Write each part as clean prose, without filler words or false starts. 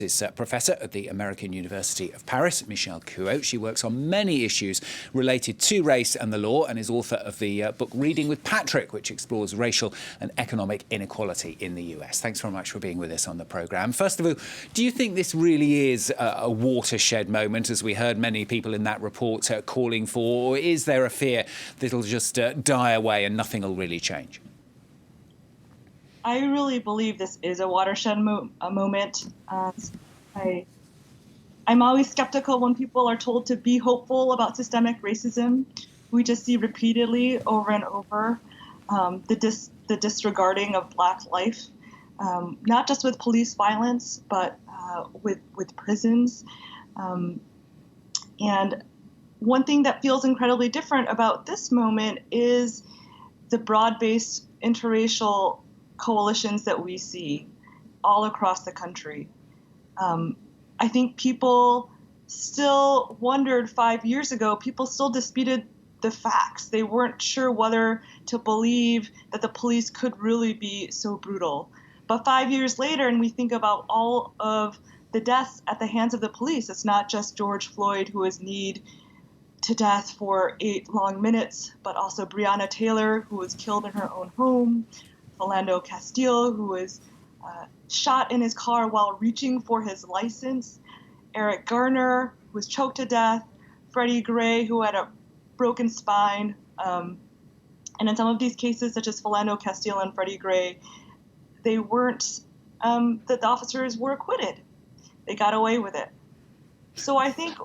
is Professor at the American University of Paris, Michelle Couot. She works on many issues related to race and the law and is author of the book Reading with Patrick, which explores racial and economic inequality in the US. Thanks very much for being with us on the programme. First of all, do you think this really is a watershed moment, as we heard many people in that report calling for, or is there a fear that it'll just die away and nothing will really change? I really believe this is a watershed moment. I'm always skeptical when people are told to be hopeful about systemic racism. We just see repeatedly over and over the disregarding of Black life, not just with police violence, but with prisons. And one thing that feels incredibly different about this moment is the broad-based interracial coalitions that we see all across the country. I think people still wondered 5 years ago, people still disputed the facts. They weren't sure whether to believe that the police could really be so brutal. But 5 years later, and we think about all of the deaths at the hands of the police, it's not just George Floyd, who was kneed to death for 8 long minutes, but also Breonna Taylor, who was killed in her own home, Philando Castile, who was shot in his car while reaching for his license, Eric Garner, who was choked to death, Freddie Gray, who had a broken spine. And in some of these cases, such as Philando Castile and Freddie Gray, they weren't, the officers were acquitted. They got away with it. So I think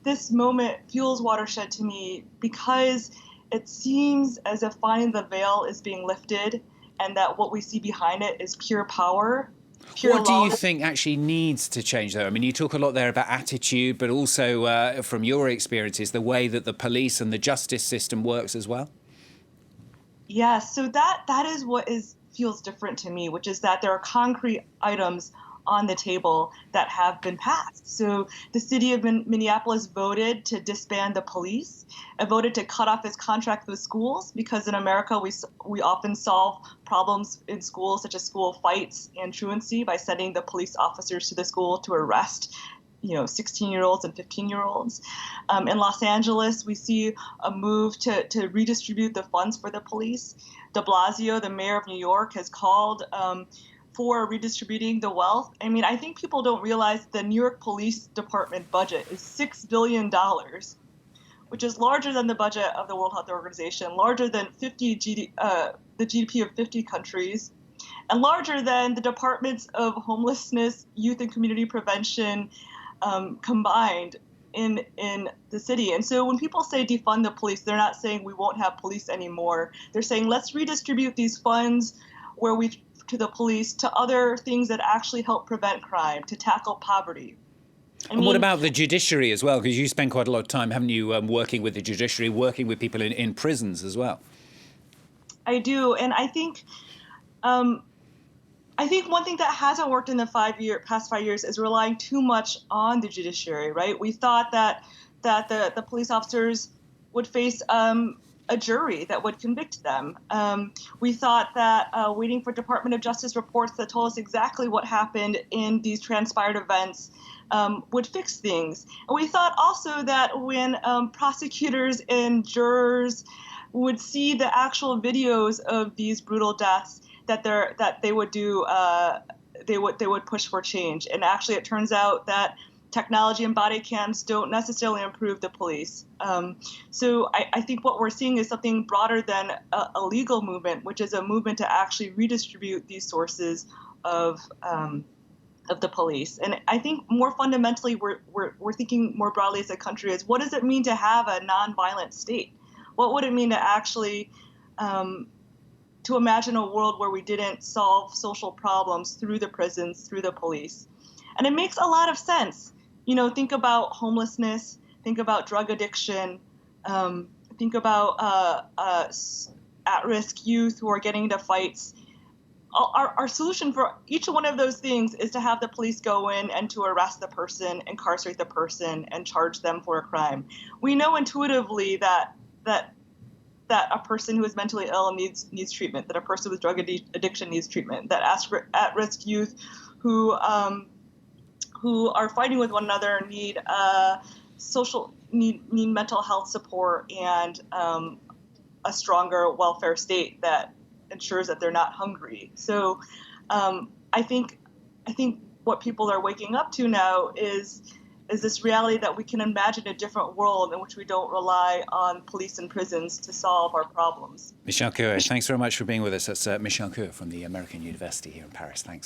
this moment feels watershed to me because it seems as if finally the veil is being lifted and that what we see behind it is pure power. What do you think actually needs to change, though? I mean, you talk a lot there about attitude, but also from your experiences, the way that the police and the justice system works as well? Yeah, so that is what feels different to me, which is that there are concrete items on the table that have been passed. So the city of Minneapolis voted to disband the police. It voted to cut off its contract with schools because in America we often solve problems in schools such as school fights and truancy by sending the police officers to the school to arrest 16-year-olds and 15-year-olds. In Los Angeles, we see a move to redistribute the funds for the police. De Blasio, the mayor of New York, has called for redistributing the wealth. I mean, I think people don't realize the New York Police Department budget is $6 billion, which is larger than the budget of the World Health Organization, larger than the GDP of 50 countries, and larger than the departments of homelessness, youth and community prevention combined in the city. And so when people say defund the police, they're not saying we won't have police anymore. They're saying let's redistribute these funds to the police to other things that actually help prevent crime, to tackle poverty. And what about the judiciary as well? Because you spend quite a lot of time, haven't you, working with the judiciary, working with people in prisons as well? I do, and I think one thing that hasn't worked in the past 5 years is relying too much on the judiciary, right? We thought that the police officers would face a jury that would convict them. We thought that waiting for Department of Justice reports that told us exactly what happened in these transpired events would fix things. And we thought also that when prosecutors and jurors would see the actual videos of these brutal deaths, that they would push for change. And actually, it turns out that technology and body cams don't necessarily improve the police. So I think what we're seeing is something broader than a legal movement, which is a movement to actually redistribute these sources of the police. And I think more fundamentally, we're thinking more broadly as a country is what does it mean to have a nonviolent state? What would it mean to actually to imagine a world where we didn't solve social problems through the prisons, through the police? And it makes a lot of sense. Think about homelessness, think about drug addiction, think about at-risk youth who are getting into fights. Our solution for each one of those things is to have the police go in and to arrest the person, incarcerate the person, and charge them for a crime. We know intuitively that a person who is mentally ill needs treatment, that a person with drug addiction needs treatment, that at-risk youth who who are fighting with one another need need mental health support and a stronger welfare state that ensures that they're not hungry. So I think what people are waking up to now is this reality that we can imagine a different world in which we don't rely on police and prisons to solve our problems. Michelle Couet, thanks very much for being with us. That's Michelle Couet from the American University here in Paris. Thanks.